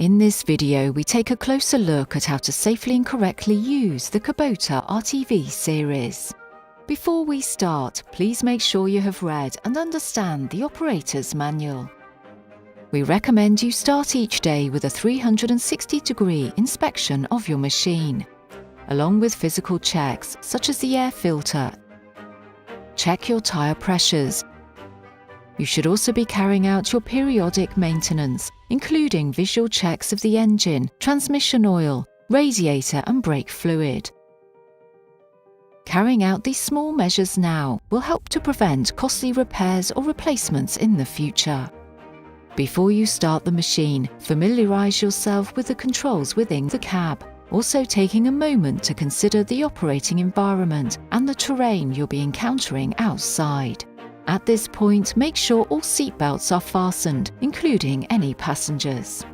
In this video, we take a closer look at how to safely and correctly use the Kubota RTV series. Before we start, please make sure you have read and understand the operator's manual. We recommend you start each day with a 360-degree inspection of your machine, along with physical checks such as the air filter. Check your tyre pressures. You should also be carrying out your periodic maintenance, including visual checks of the engine, transmission oil, radiator and brake fluid. Carrying out these small measures now will help to prevent costly repairs or replacements in the future. Before you start the machine, familiarise yourself with the controls within the cab, also taking a moment to consider the operating environment and the terrain you'll be encountering outside. At this point, make sure all seatbelts are fastened, including any passengers.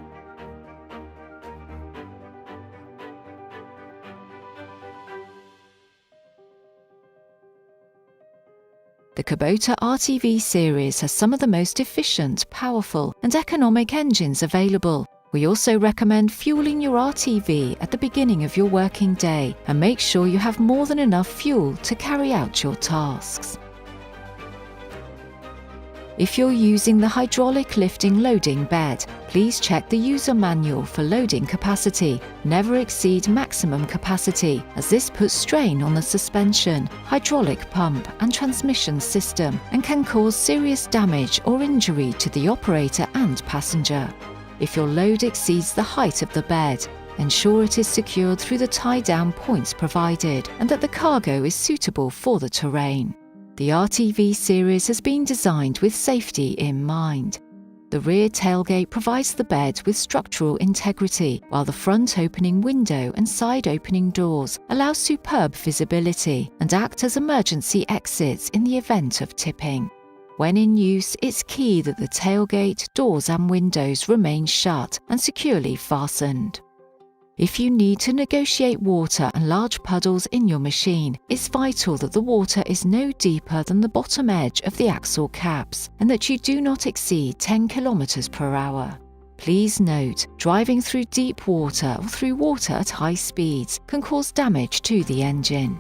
The Kubota RTV series has some of the most efficient, powerful and economic engines available. We also recommend fueling your RTV at the beginning of your working day and make sure you have more than enough fuel to carry out your tasks. If you're using the hydraulic lifting loading bed, please check the user manual for loading capacity. Never exceed maximum capacity, as this puts strain on the suspension, hydraulic pump and transmission system and can cause serious damage or injury to the operator and passenger. If your load exceeds the height of the bed, ensure it is secured through the tie-down points provided and that the cargo is suitable for the terrain. The RTV series has been designed with safety in mind. The rear tailgate provides the bed with structural integrity, while the front opening window and side opening doors allow superb visibility and act as emergency exits in the event of tipping. When in use, it's key that the tailgate, doors and windows remain shut and securely fastened. If you need to negotiate water and large puddles in your machine, it's vital that the water is no deeper than the bottom edge of the axle caps and that you do not exceed 10 km/h. Please note, driving through deep water or through water at high speeds can cause damage to the engine.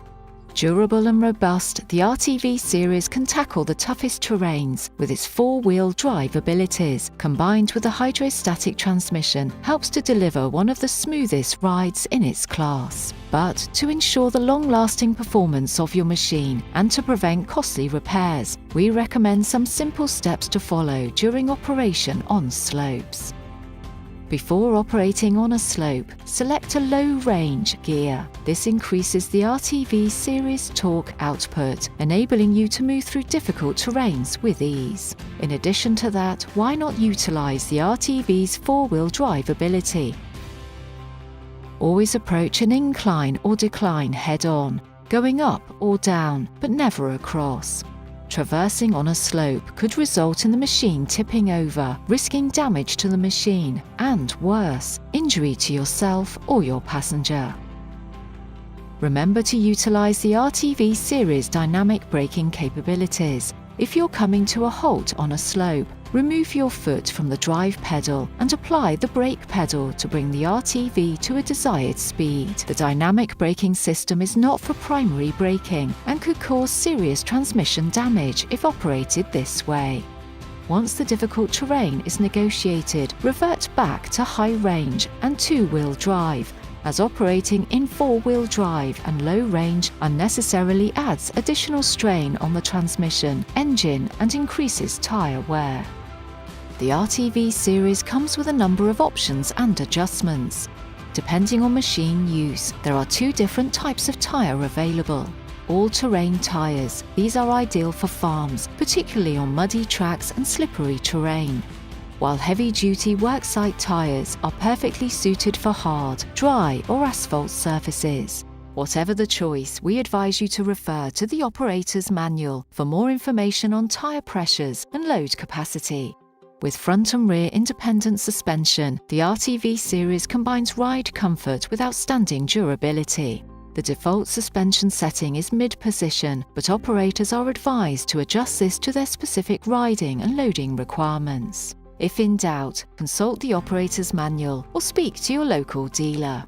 Durable and robust, the RTV series can tackle the toughest terrains with its four-wheel drive abilities, combined with a hydrostatic transmission, helps to deliver one of the smoothest rides in its class. But to ensure the long-lasting performance of your machine and to prevent costly repairs, we recommend some simple steps to follow during operation on slopes. Before operating on a slope, select a low-range gear. This increases the RTV series torque output, enabling you to move through difficult terrains with ease. In addition to that, why not utilize the RTV's four-wheel drive ability? Always approach an incline or decline head-on, going up or down, but never across. Traversing on a slope could result in the machine tipping over, risking damage to the machine and, worse, injury to yourself or your passenger. Remember to utilize the RTV series dynamic braking capabilities. If you're coming to a halt on a slope, remove your foot from the drive pedal and apply the brake pedal to bring the RTV to a desired speed. The dynamic braking system is not for primary braking and could cause serious transmission damage if operated this way. Once the difficult terrain is negotiated, revert back to high range and two-wheel drive, as operating in four-wheel drive and low range unnecessarily adds additional strain on the transmission, engine and increases tyre wear. The RTV series comes with a number of options and adjustments. Depending on machine use, there are two different types of tyre available. All-terrain tyres. These are ideal for farms, particularly on muddy tracks and slippery terrain, while heavy-duty worksite tyres are perfectly suited for hard, dry or asphalt surfaces. Whatever the choice, we advise you to refer to the operator's manual for more information on tyre pressures and load capacity. With front and rear independent suspension, the RTV series combines ride comfort with outstanding durability. The default suspension setting is mid-position, but operators are advised to adjust this to their specific riding and loading requirements. If in doubt, consult the operator's manual or speak to your local dealer.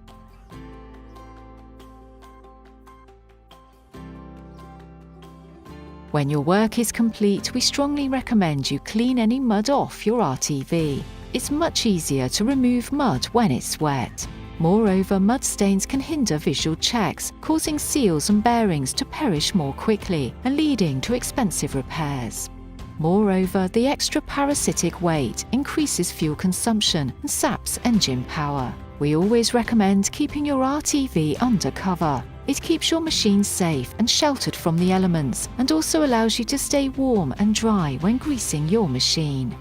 When your work is complete, we strongly recommend you clean any mud off your RTV. It's much easier to remove mud when it's wet. Moreover, mud stains can hinder visual checks, causing seals and bearings to perish more quickly and leading to expensive repairs. Moreover, the extra parasitic weight increases fuel consumption and saps engine power. We always recommend keeping your RTV under cover. It keeps your machine safe and sheltered from the elements and also allows you to stay warm and dry when greasing your machine.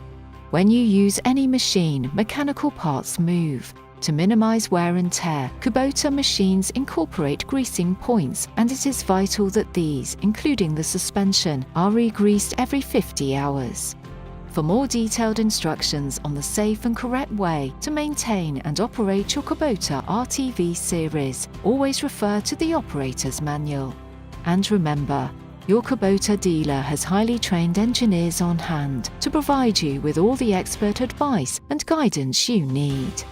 When you use any machine, mechanical parts move. To minimize wear and tear, Kubota machines incorporate greasing points, and it is vital that these, including the suspension, are re-greased every 50 hours. For more detailed instructions on the safe and correct way to maintain and operate your Kubota RTV series, always refer to the operator's manual. And remember, your Kubota dealer has highly trained engineers on hand to provide you with all the expert advice and guidance you need.